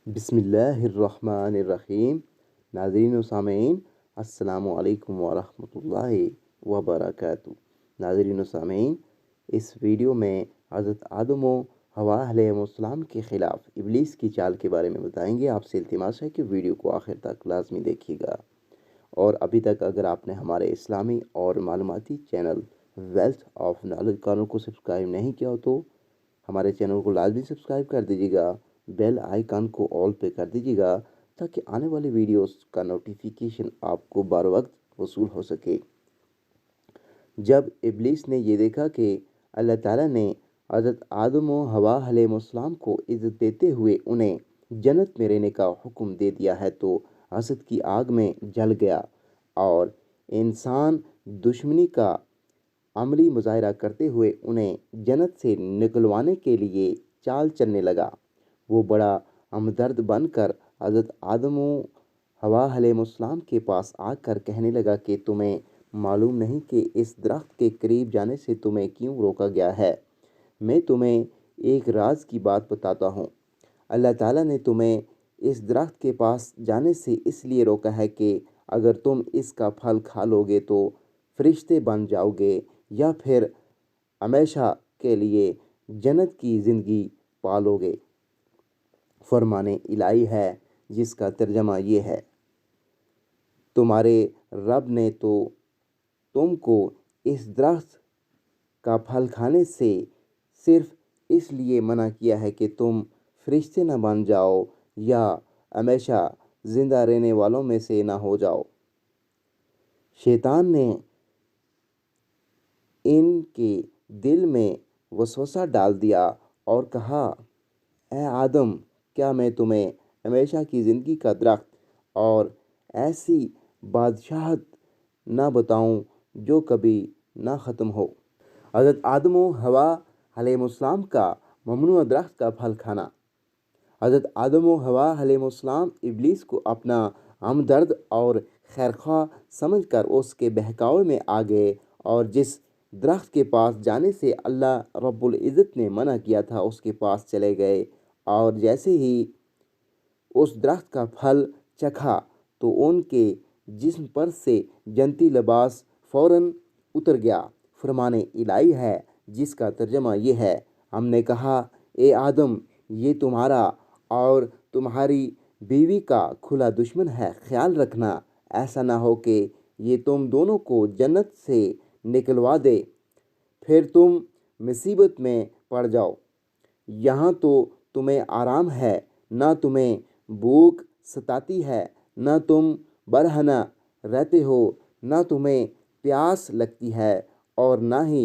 بسم اللہ الرحمن الرحیم۔ ناظرین و سامعین، السلام علیکم ورحمۃ اللہ وبرکاتہ۔ ناظرین و سامعین، اس ویڈیو میں حضرت آدم و حوا علیہ السلام کے خلاف ابلیس کی چال کے بارے میں بتائیں گے۔ آپ سے التماس ہے کہ ویڈیو کو آخر تک لازمی دیکھیے گا، اور ابھی تک اگر آپ نے ہمارے اسلامی اور معلوماتی چینل ویلتھ آف نالج کانوں کو سبسکرائب نہیں کیا ہو تو ہمارے چینل کو لازمی سبسکرائب کر دیجیے گا، بیل آئیکن کو آل پہ کر دیجیے گا تاکہ آنے والی ویڈیوز کا نوٹیفیکیشن آپ کو بر وقت وصول ہو سکے۔ جب ابلیس نے یہ دیکھا کہ اللہ تعالیٰ نے حضرت آدم و حوا علیہ السلام کو عزت دیتے ہوئے انہیں جنت میں رہنے کا حکم دے دیا ہے تو حسد کی آگ میں جل گیا اور انسان دشمنی کا عملی مظاہرہ کرتے ہوئے انہیں جنت سے نکلوانے کے لیے چال چلنے لگا۔ وہ بڑا ہمدرد بن کر حضرت آدم و حوا علیہ السلام کے پاس آ کر کہنے لگا کہ تمہیں معلوم نہیں کہ اس درخت کے قریب جانے سے تمہیں کیوں روکا گیا ہے؟ میں تمہیں ایک راز کی بات بتاتا ہوں۔ اللہ تعالیٰ نے تمہیں اس درخت کے پاس جانے سے اس لیے روکا ہے کہ اگر تم اس کا پھل کھا لو گے تو فرشتے بن جاؤ گے یا پھر ہمیشہ کے لیے جنت کی زندگی پالو گے۔ فرمان الہی ہے جس کا ترجمہ یہ ہے، تمہارے رب نے تو تم کو اس درخت کا پھل کھانے سے صرف اس لیے منع کیا ہے کہ تم فرشتے نہ بن جاؤ یا ہمیشہ زندہ رہنے والوں میں سے نہ ہو جاؤ۔ شیطان نے ان کے دل میں وسوسہ ڈال دیا اور کہا، اے آدم، کیا میں تمہیں ہمیشہ کی زندگی کا درخت اور ایسی بادشاہت نہ بتاؤں جو کبھی نہ ختم ہو؟ حضرت آدم و حوا علیہ السلام کا ممنوع درخت کا پھل کھانا۔ حضرت آدم و حوا علیہ السلام ابلیس کو اپنا ہمدرد اور خیرخواہ سمجھ کر اس کے بہکاوے میں آ گئے اور جس درخت کے پاس جانے سے اللہ رب العزت نے منع کیا تھا اس کے پاس چلے گئے، اور جیسے ہی اس درخت کا پھل چکھا تو ان کے جسم پر سے جنتی لباس فوراً اتر گیا۔ فرمان الہی ہے جس کا ترجمہ یہ ہے، ہم نے کہا، اے آدم، یہ تمہارا اور تمہاری بیوی کا کھلا دشمن ہے، خیال رکھنا ایسا نہ ہو کہ یہ تم دونوں کو جنت سے نکلوا دے، پھر تم مصیبت میں پڑ جاؤ۔ یہاں تو تمہیں آرام ہے، نہ تمہیں بھوک ستاتی ہے، نہ تم برہنہ رہتے ہو، نہ تمہیں پیاس لگتی ہے اور نہ ہی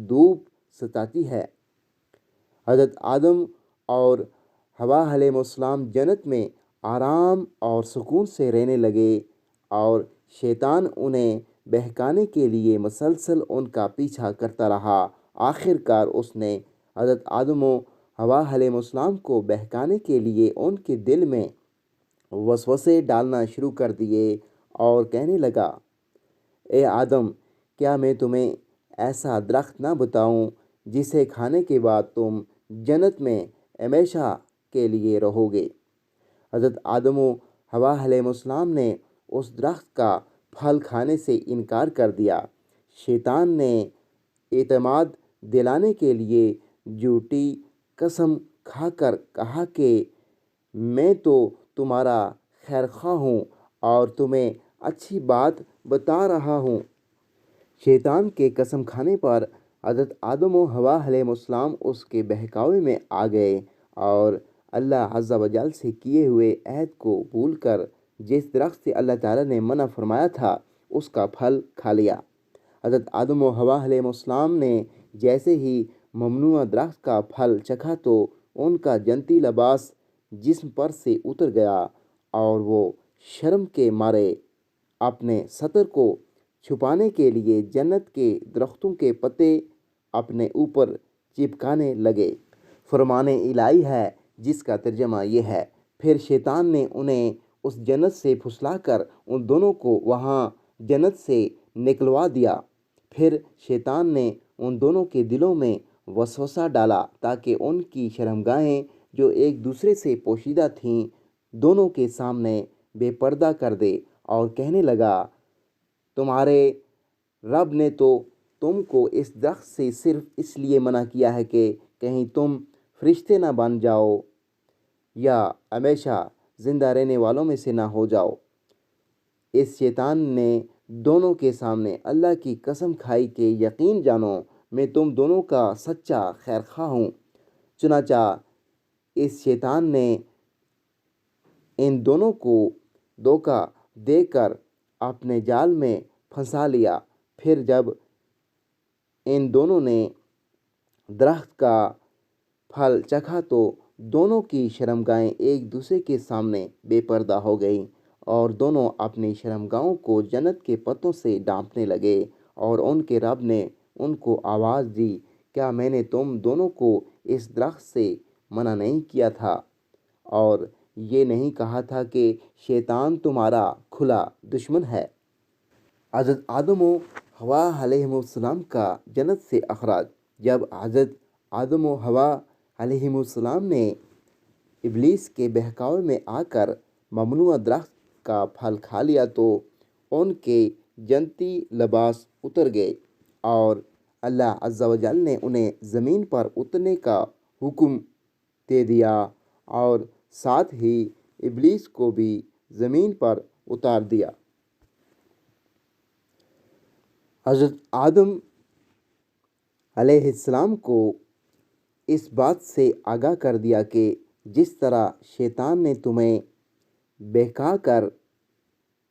دھوپ ستاتی ہے۔ حضرت آدم اور حوا علیہ السلام جنت میں آرام اور سکون سے رہنے لگے اور شیطان انہیں بہکانے کے لیے مسلسل ان کا پیچھا کرتا رہا۔ آخر کار اس نے حضرت آدم و حوا علیہ السلام کو بہکانے کے لیے ان کے دل میں وسوسے ڈالنا شروع کر دیے اور کہنے لگا، اے آدم، کیا میں تمہیں ایسا درخت نہ بتاؤں جسے کھانے کے بعد تم جنت میں ہمیشہ کے لیے رہو گے؟ حضرت آدم و حوا علیہ السلام نے اس درخت کا پھل کھانے سے انکار کر دیا۔ شیطان نے اعتماد دلانے کے لیے جھوٹی قسم کھا کر کہا کہ میں تو تمہارا خیرخواہ ہوں اور تمہیں اچھی بات بتا رہا ہوں۔ شیطان کے قسم کھانے پر حضرت آدم و حوا علیہ السلام اس کے بہکاوے میں آ گئے اور اللہ عز و جل سے کیے ہوئے عہد کو بھول کر جس درخت سے اللہ تعالیٰ نے منع فرمایا تھا اس کا پھل کھا لیا۔ حضرت آدم و حوا علیہ السلام نے جیسے ہی ممنوع درخت کا پھل چکھا تو ان کا جنتی لباس جسم پر سے اتر گیا اور وہ شرم کے مارے اپنے ستر کو چھپانے کے لیے جنت کے درختوں کے پتے اپنے اوپر چپکانے لگے۔ فرمان الہی ہے جس کا ترجمہ یہ ہے، پھر شیطان نے انہیں اس جنت سے پھسلا کر ان دونوں کو وہاں جنت سے نکلوا دیا۔ پھر شیطان نے ان دونوں کے دلوں میں وسوسہ ڈالا تاکہ ان کی شرمگاہیں جو ایک دوسرے سے پوشیدہ تھیں دونوں کے سامنے بے پردہ کر دے اور کہنے لگا تمہارے رب نے تو تم کو اس درخت سے صرف اس لیے منع کیا ہے کہ کہیں تم فرشتے نہ بن جاؤ یا ہمیشہ زندہ رہنے والوں میں سے نہ ہو جاؤ۔ اس شیطان نے دونوں کے سامنے اللہ کی قسم کھائی کہ یقین جانو میں تم دونوں کا سچا خیر خواہ ہوں۔ چنانچہ اس شیطان نے ان دونوں کو دھوکہ دے کر اپنے جال میں پھنسا لیا۔ پھر جب ان دونوں نے درخت کا پھل چکھا تو دونوں کی شرمگاہیں ایک دوسرے کے سامنے بے پردہ ہو گئیں اور دونوں اپنی شرمگاہوں کو جنت کے پتوں سے ڈھانپنے لگے، اور ان کے رب نے ان کو آواز دی، کیا میں نے تم دونوں کو اس درخت سے منع نہیں کیا تھا اور یہ نہیں کہا تھا کہ شیطان تمہارا کھلا دشمن ہے؟ حضرت آدم و حوا علیہم السلام کا جنت سے اخراج۔ جب حضرت آدم و حوا علیہم السلام نے ابلیس کے بہکاوے میں آ کر ممنوع درخت کا پھل کھا لیا تو ان کے جنتی لباس اتر گئے اور اللہ عز و جل نے انہیں زمین پر اترنے کا حکم دے دیا اور ساتھ ہی ابلیس کو بھی زمین پر اتار دیا۔ حضرت آدم علیہ السلام کو اس بات سے آگاہ کر دیا کہ جس طرح شیطان نے تمہیں بہکا کر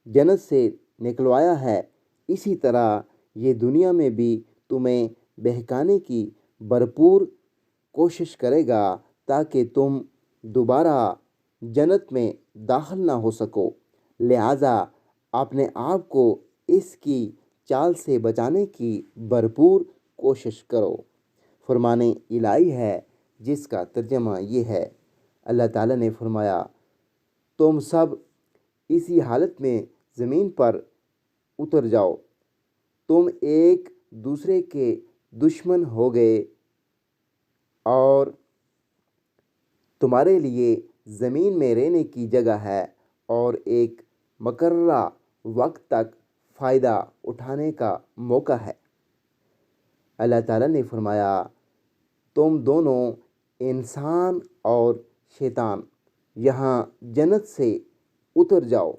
جنت سے نکلوایا ہے، اسی طرح یہ دنیا میں بھی تمہیں بہکانے کی بھرپور کوشش کرے گا تاکہ تم دوبارہ جنت میں داخل نہ ہو سکو۔ لہٰذا اپنے آپ کو اس کی چال سے بچانے کی بھرپور کوشش کرو۔ فرمان الہی ہے جس کا ترجمہ یہ ہے، اللہ تعالیٰ نے فرمایا تم سب اسی حالت میں زمین پر اتر جاؤ، تم ایک دوسرے کے دشمن ہو گئے اور تمہارے لیے زمین میں رہنے کی جگہ ہے اور ایک مقررہ وقت تک فائدہ اٹھانے کا موقع ہے۔ اللہ تعالیٰ نے فرمایا تم دونوں انسان اور شیطان یہاں جنت سے اتر جاؤ،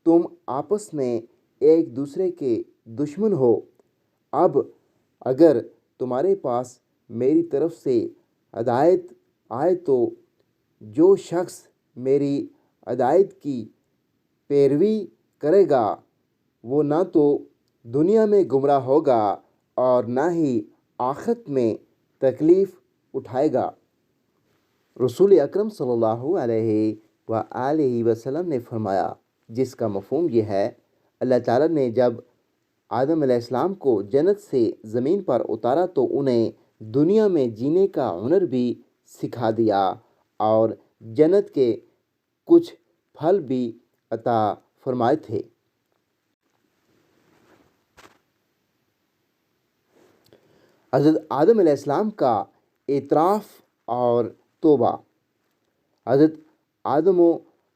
تم آپس میں ایک دوسرے کے دشمن ہو۔ اب اگر تمہارے پاس میری طرف سے ہدایت آئے تو جو شخص میری ہدایت کی پیروی کرے گا وہ نہ تو دنیا میں گمراہ ہوگا اور نہ ہی آخرت میں تکلیف اٹھائے گا۔ رسول اکرم صلی اللہ علیہ وآلہ وسلم نے فرمایا، جس کا مفہوم یہ ہے، اللہ تعالیٰ نے جب آدم علیہ السلام کو جنت سے زمین پر اتارا تو انہیں دنیا میں جینے کا ہنر بھی سکھا دیا اور جنت کے کچھ پھل بھی عطا فرمائے تھے۔ حضرت آدم علیہ السلام کا اعتراف اور توبہ۔ حضرت آدم و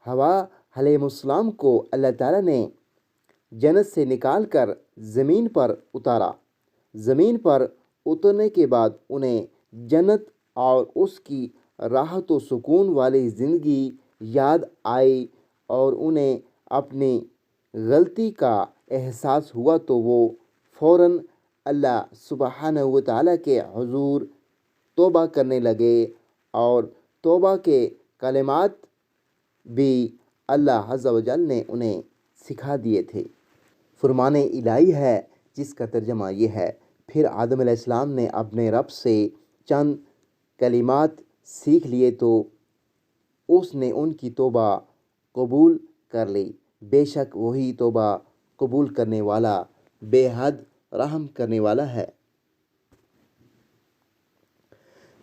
حوا علیہ السلام کو اللہ تعالیٰ نے جنت سے نکال کر زمین پر اتارا۔ زمین پر اترنے کے بعد انہیں جنت اور اس کی راحت و سکون والی زندگی یاد آئی اور انہیں اپنی غلطی کا احساس ہوا تو وہ فوراً اللہ سبحانہ و تعالیٰ کے حضور توبہ کرنے لگے اور توبہ کے کلمات بھی اللہ عز و جل نے انہیں سکھا دیے تھے۔ فرمان الہی ہے جس کا ترجمہ یہ ہے، پھر آدم علیہ السلام نے اپنے رب سے چند کلمات سیکھ لیے تو اس نے ان کی توبہ قبول کر لی، بے شک وہی توبہ قبول کرنے والا بے حد رحم کرنے والا ہے۔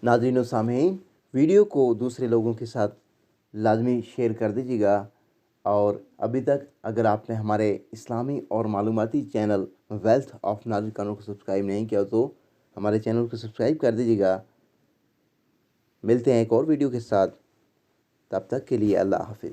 ناظرین و سامعین، ویڈیو کو دوسرے لوگوں کے ساتھ لازمی شیئر کر دیجیے گا، اور ابھی تک اگر آپ نے ہمارے اسلامی اور معلوماتی چینل ویلتھ آف نالج کو سبسکرائب نہیں کیا تو ہمارے چینل کو سبسکرائب کر دیجیے گا۔ ملتے ہیں ایک اور ویڈیو کے ساتھ، تب تک کے لیے اللہ حافظ۔